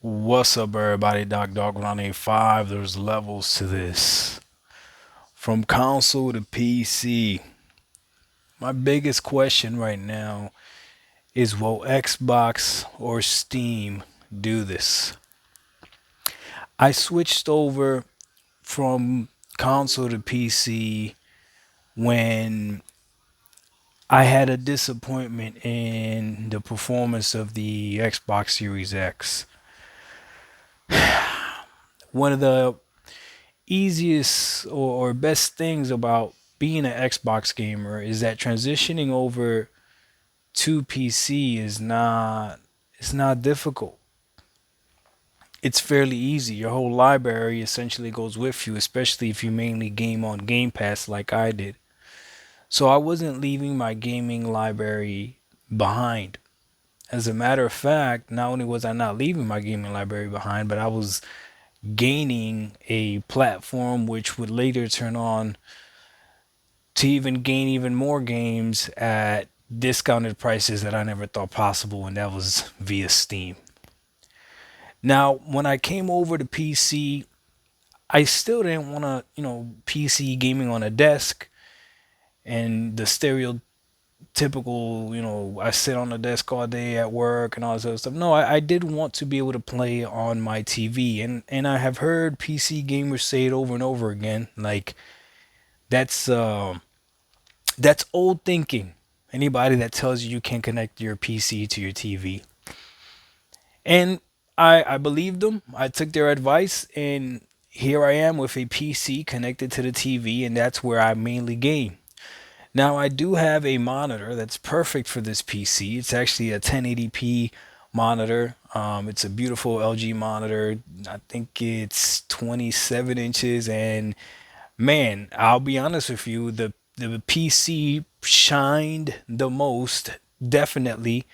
What's up, everybody? Dog 185. There's levels to this. From console to PC. My biggest question right now is will Xbox or Steam do this? I switched over from console to PC when I had a disappointment in the performance of the Xbox Series X. One of the easiest or best things about being an Xbox gamer is that transitioning over to PC is not it's not difficult. It's fairly easy. Your whole library essentially goes with you, especially if you mainly game on Game Pass like I did. So I wasn't leaving my gaming library behind. As a matter of fact, not only was I not leaving my gaming library behind, but I was gaining a platform which would later turn on to even gain even more games at discounted prices that I never thought possible, and that was via Steam. Now, when I came over to PC, I still didn't want to, PC gaming on a desk and the stereotypical, I sit on the desk all day at work and all this other stuff. No, I did want to be able to play on my TV, and I have heard PC gamers say it over and over again, like that's that's old thinking. Anybody that tells you you can't connect your PC to your TV. And I believed them. I took their advice, and here I am with a PC connected to the TV, and that's where I mainly game. Now, I do have a monitor that's perfect for this PC. It's actually a 1080p monitor. It's a beautiful LG monitor. I think it's 27 inches, and man, I'll be honest with you, the PC shined the most definitely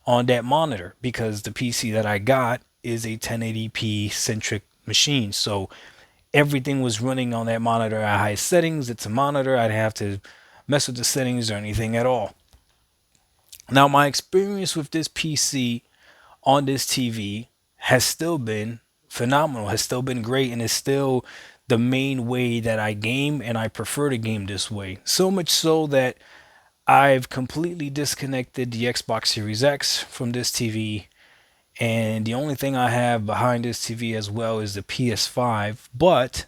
on that monitor because the PC that I got is a 1080p centric machine. So everything was running on that monitor at high settings. It's a monitor. I'd have to mess with the settings or anything at all. Now, my experience with this PC on this TV has still been phenomenal, has still been great, and is still the main way that I game, and I prefer to game this way. So much so that I've completely disconnected the Xbox Series X from this TV, and the only thing I have behind this TV as well is the PS5, but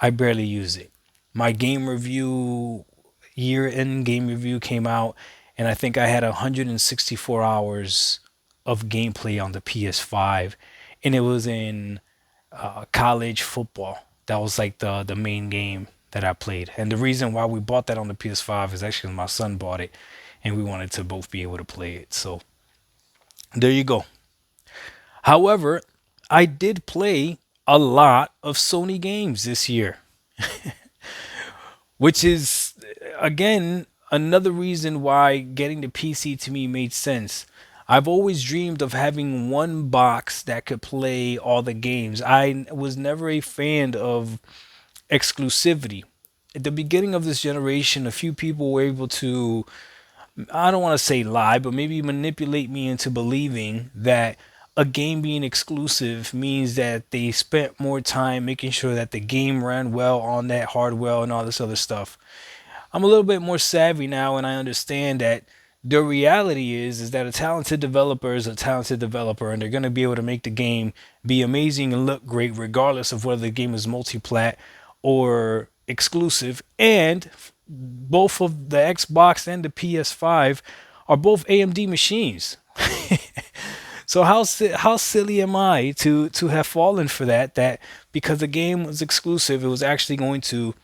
I barely use it. My game review, year end game review came out, and I think I had 164 hours of gameplay on the PS5, and it was in college football. That was like the main game that I played. And the reason why we bought that on the PS5 is actually my son bought it, and we wanted to both be able to play it. So there you go. However, I did play a lot of Sony games this year, which is again another reason why getting the PC to me made sense. I've always dreamed of having one box that could play all the games. I was never a fan of exclusivity. At the beginning of this generation, a few people were able to, I don't want to say lie, but maybe manipulate me into believing that a game being exclusive means that they spent more time making sure that the game ran well on that hardware and all this other stuff. I'm a little bit more savvy now, and I understand that the reality is that a talented developer is a talented developer, and they're going to be able to make the game be amazing and look great regardless of whether the game is multi-plat or exclusive. And both of the Xbox and the PS5 are both AMD machines. So how silly am I to have fallen for that because the game was exclusive, it was actually going to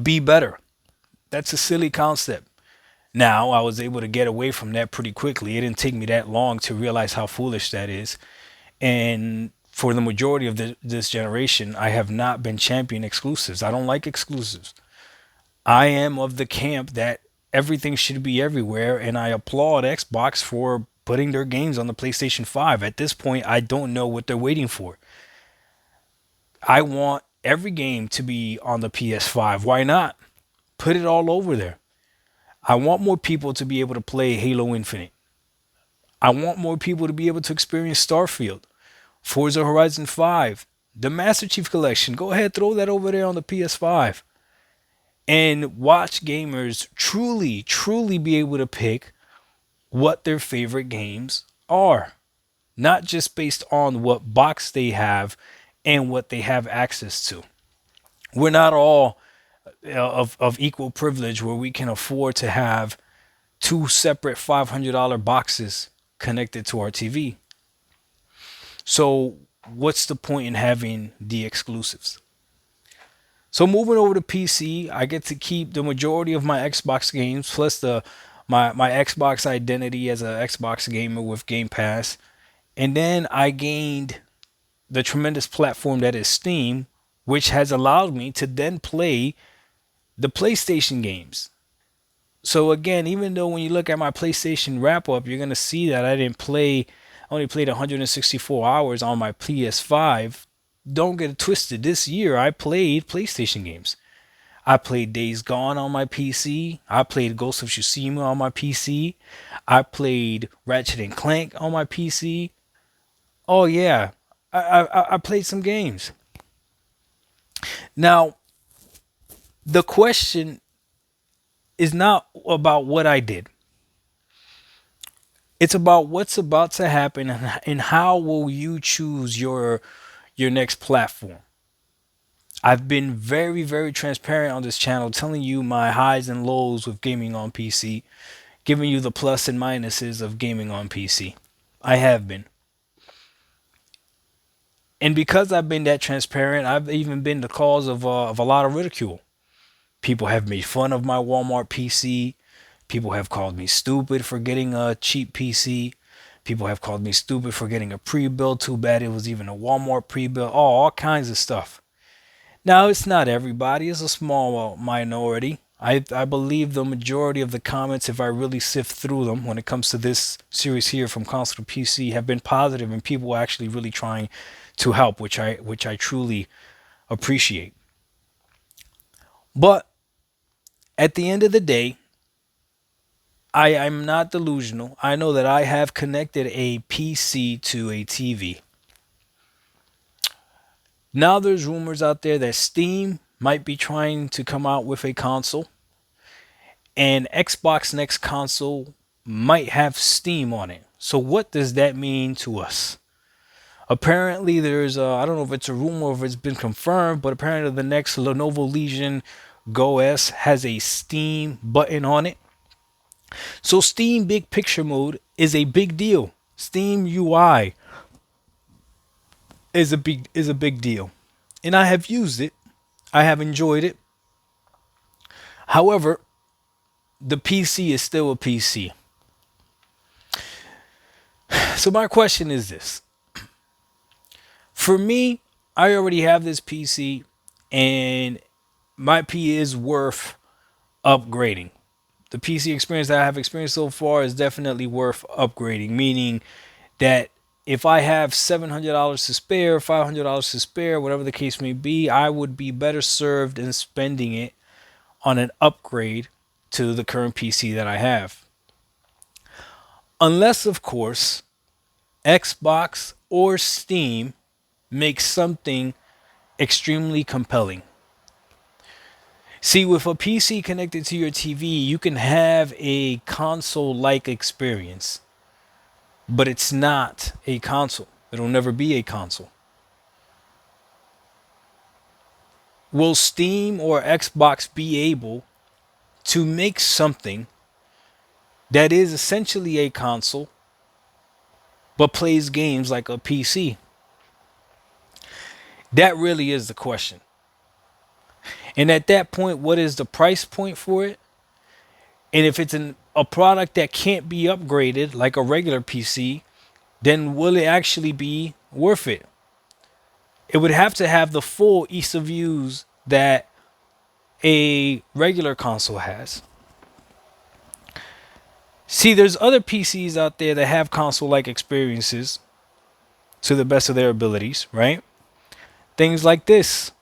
be better. That's a silly concept. Now, I was able to get away from that pretty quickly. It didn't take me that long to realize how foolish that is. And for the majority of this generation, I have not been champion exclusives. I don't like exclusives. I am of the camp that everything should be everywhere, and I applaud Xbox for putting their games on the PlayStation 5. At this point, I don't know what they're waiting for. I want every game to be on the PS5. Why not? Put it all over there. I want more people to be able to play Halo Infinite. I want more people to be able to experience Starfield, Forza Horizon 5, the Master Chief Collection. Go ahead, throw that over there on the PS5 and watch gamers truly, truly be able to pick what their favorite games are, not just based on what box they have and what they have access to. We're not all of equal privilege where we can afford to have two separate $500 boxes connected to our TV. So, what's the point in having the exclusives? So, moving over to PC, I get to keep the majority of my Xbox games plus my Xbox identity as an Xbox gamer with Game Pass. And then I gained the tremendous platform that is Steam, which has allowed me to then play the PlayStation games. So again, even though when you look at my PlayStation wrap up, you're gonna see that I only played 164 hours on my PS5. Don't get it twisted. This year I played PlayStation games. I played Days Gone on my PC. I played Ghost of Tsushima on my PC. I played Ratchet and Clank on my PC. Oh yeah, I played some games. Now the question is not about what I did. It's about what's about to happen and how will you choose your next platform. I've been very, very transparent on this channel, telling you my highs and lows with gaming on PC, giving you the plus and minuses of gaming on PC. I have been. And because I've been that transparent, I've even been the cause of a lot of ridicule. People have made fun of my Walmart PC. People have called me stupid for getting a cheap PC. People have called me stupid for getting a pre-built. Too bad it was even a Walmart pre-built. Oh, all kinds of stuff. Now, it's not everybody. It's a small minority. I believe the majority of the comments, if I really sift through them when it comes to this series here from Console to PC, have been positive and people actually really trying to help, which I truly appreciate. But at the end of the day, I'm not delusional. I know that I have connected a PC to a TV. Now there's rumors out there that Steam might be trying to come out with a console, and Xbox Next Console might have Steam on it. So what does that mean to us? Apparently there's I don't know if it's a rumor or if it's been confirmed, but apparently the next Lenovo Legion Go S has a Steam button on it. So Steam Big Picture Mode is a big deal. Steam UI is a big deal. And I have used it. I have enjoyed it. However, the PC is still a PC. So my question is this. For me, I already have this PC and my P is worth upgrading. The PC experience that I have experienced so far is definitely worth upgrading, meaning that if I have $700 to spare, $500 to spare, whatever the case may be, I would be better served in spending it on an upgrade to the current PC that I have. Unless, of course, Xbox or Steam makes something extremely compelling. See, with a PC connected to your TV, you can have a console like experience, but it's not a console. It'll never be a console. Will Steam or Xbox be able to make something that is essentially a console but plays games like a PC? That really is the question. And at that point, what is the price point for it? And if it's a product that can't be upgraded like a regular PC, then will it actually be worth it? It would have to have the full ease of use that a regular console has. See, there's other PCs out there that have console like experiences to the best of their abilities, right? Things like this,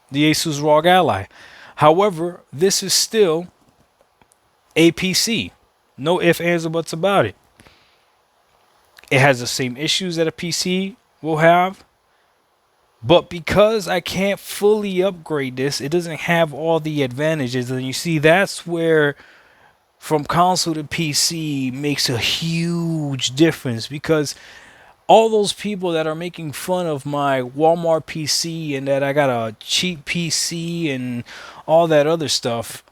the Asus ROG Ally. However, this is still a PC. No ifs, ands, or buts about it. It has the same issues that a PC will have, but because I can't fully upgrade this, it doesn't have all the advantages. And you see, that's where from console to PC makes a huge difference, because all those people that are making fun of my Walmart PC and that I got a cheap PC and all that other stuff,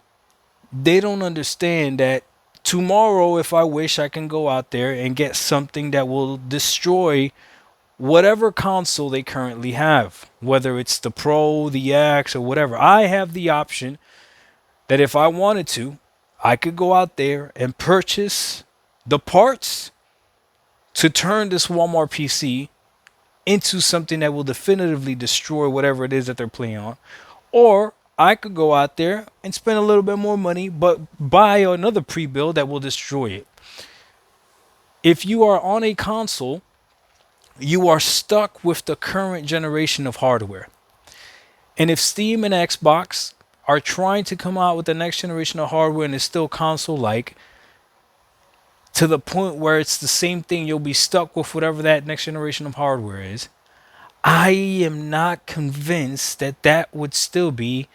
they don't understand that tomorrow, if I wish, I can go out there and get something that will destroy whatever console they currently have, whether it's the Pro, the X, or whatever. I have the option that if I wanted to, I could go out there and purchase the parts to turn this Walmart PC into something that will definitively destroy whatever it is that they're playing on. Or I could go out there and spend a little bit more money, but buy another pre-build that will destroy it. If you are on a console, you are stuck with the current generation of hardware. And if Steam and Xbox are trying to come out with the next generation of hardware and it's still console like, to the point where it's the same thing, you'll be stuck with whatever that next generation of hardware is. I am not convinced that that would still be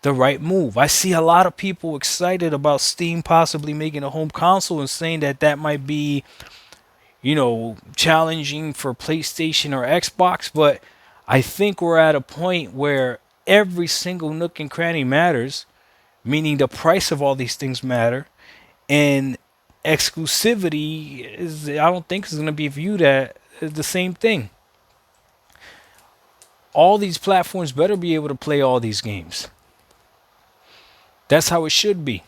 the right move. I see a lot of people excited about Steam possibly making a home console and saying that that might be, challenging for PlayStation or Xbox, but I think we're at a point where every single nook and cranny matters, meaning the price of all these things matter, and exclusivity is, I don't think, is going to be viewed as the same thing. All these platforms better be able to play all these games. That's how it should be.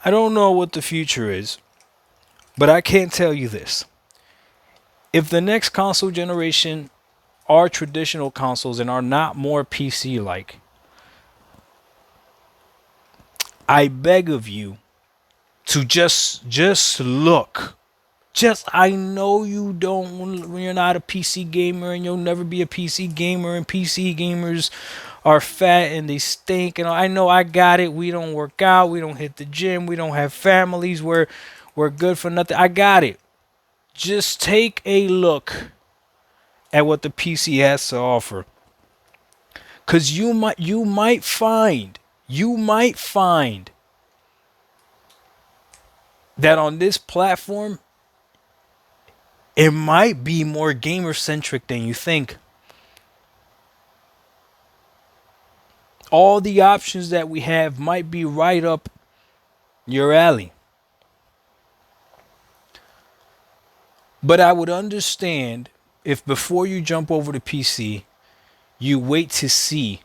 I don't know what the future is, but I can tell you this. If the next console generation are traditional consoles and are not more PC like, I beg of you to just look. I know you don't, when you're not a PC gamer, and you'll never be a PC gamer, and PC gamers are fat and they stink, and I know, I got it. We don't work out, we don't hit the gym, we don't have families, we're good for nothing. I got it. Just take a look at what the PC has to offer. Cause you might find that on this platform it might be more gamer centric than you think. All the options that we have might be right up your alley. But I would understand if before you jump over to PC, you wait to see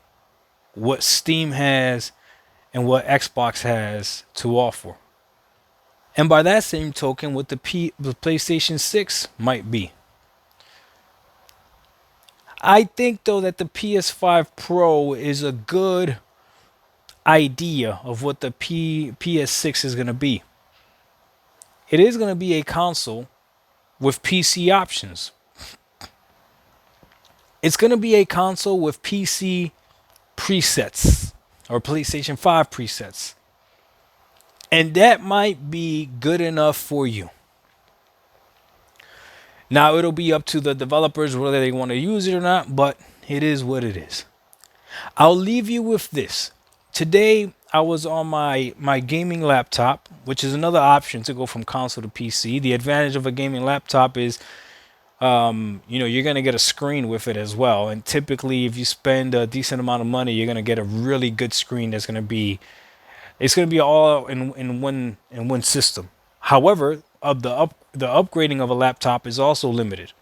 what Steam has and what Xbox has to offer. And by that same token, what the PlayStation 6 might be. I think, though, that the PS5 Pro is a good idea of what the PS6 is going to be. It is going to be a console with PC options. It's going to be a console with PC presets or PlayStation 5 presets. And that might be good enough for you. Now, it'll be up to the developers whether they want to use it or not, but it is what it is. I'll leave you with this. Today, I was on my gaming laptop, which is another option to go from console to PC. The advantage of a gaming laptop is, you're going to get a screen with it as well. And typically, if you spend a decent amount of money, you're going to get a really good screen that's going to be, it's going to be all in one system. However, the upgrading of a laptop is also limited,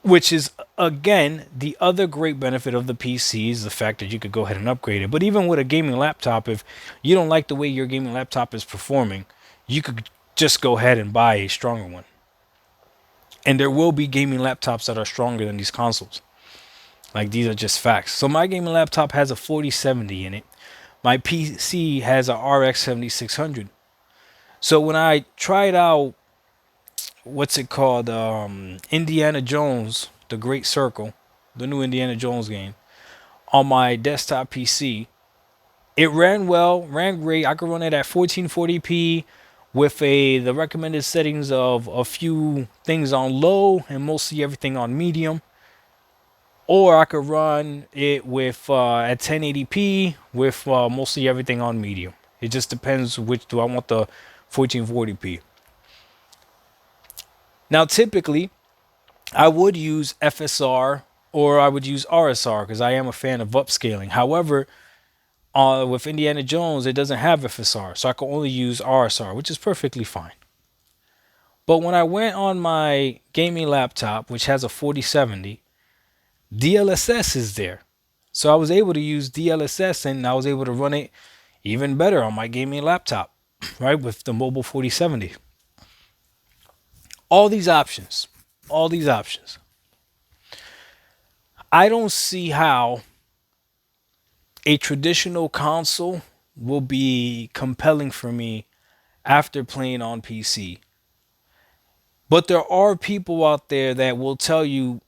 which is, again, the other great benefit of the PC is the fact that you could go ahead and upgrade it. But even with a gaming laptop, if you don't like the way your gaming laptop is performing, you could just go ahead and buy a stronger one. And there will be gaming laptops that are stronger than these consoles. Like, these are just facts. So my gaming laptop has a 4070 in it. My PC has a RX 7600. So when I tried out, what's it called, Indiana Jones, The Great Circle, the new Indiana Jones game, on my desktop PC, it ran well, ran great. I could run it at 1440p with the recommended settings of a few things on low and mostly everything on medium. Or I could run it with at 1080p with mostly everything on medium. It just depends which do I want the 1440p. Now, typically, I would use FSR or I would use RSR because I am a fan of upscaling. However, with Indiana Jones, it doesn't have FSR, so I can only use RSR, which is perfectly fine. But when I went on my gaming laptop, which has a 4070, DLSS is there. So I was able to use DLSS and I was able to run it even better on my gaming laptop, right, with the mobile 4070. All these options, all these options. I don't see how a traditional console will be compelling for me after playing on PC. But there are people out there that will tell you,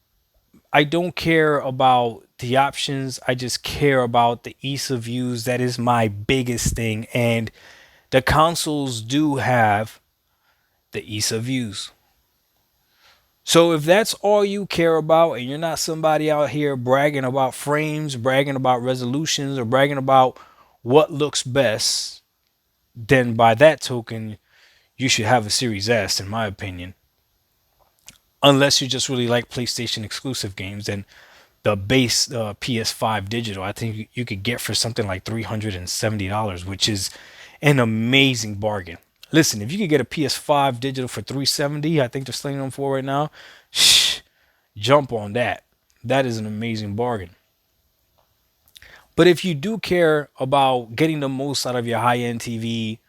I don't care about the options. I just care about the ease of use. That is my biggest thing. And the consoles do have the ease of use. So if that's all you care about and you're not somebody out here bragging about frames, bragging about resolutions, or bragging about what looks best, then by that token, you should have a Series S, in my opinion. Unless you just really like PlayStation exclusive games, and the base PS5 digital, I think you could get for something like $370, which is an amazing bargain. Listen, if you could get a PS5 digital for 370, I think they're selling them for right now. Shh, jump on that. That is an amazing bargain. But if you do care about getting the most out of your high-end TV,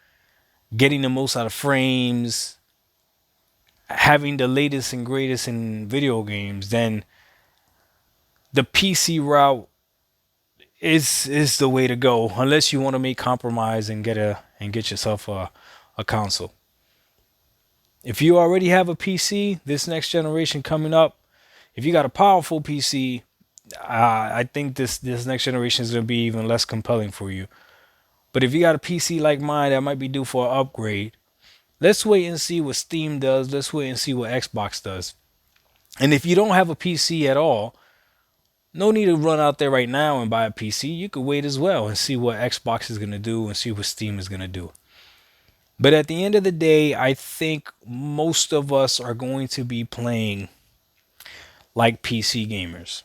getting the most out of frames, having the latest and greatest in video games, then the PC route is the way to go. Unless you want to make compromise and get yourself a console. If you already have a PC, this next generation coming up, if you got a powerful PC, I think this next generation is going to be even less compelling for you. But if you got a PC like mine that might be due for an upgrade, let's wait and see what Steam does. Let's wait and see what Xbox does. And if you don't have a PC at all, no need to run out there right now and buy a PC. You could wait as well and see what Xbox is going to do and see what Steam is going to do. But at the end of the day, I think most of us are going to be playing like PC gamers.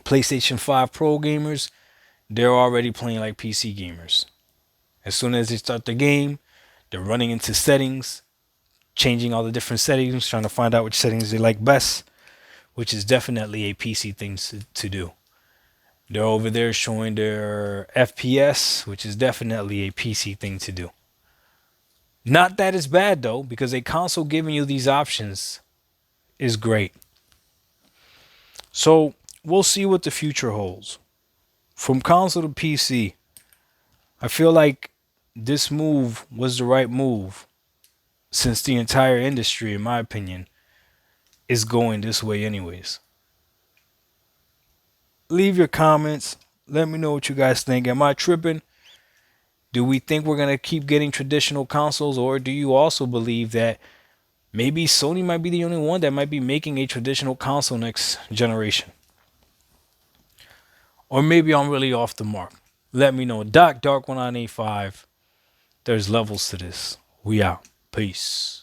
PlayStation 5 Pro gamers, they're already playing like PC gamers. As soon as they start the game, they're running into settings, changing all the different settings, trying to find out which settings they like best, which is definitely a PC thing to do. They're over there showing their FPS, which is definitely a PC thing to do. Not that it's bad though, because a console giving you these options is great. So we'll see what the future holds. From console to PC, I feel like this move was the right move since the entire industry, in my opinion, is going this way anyways. Leave your comments. Let me know what you guys think. Am I tripping? Do we think we're going to keep getting traditional consoles, or do you also believe that maybe Sony might be the only one that might be making a traditional console next generation? Or maybe I'm really off the mark. Let me know. Dark1985. There's levels to this. We out. Peace.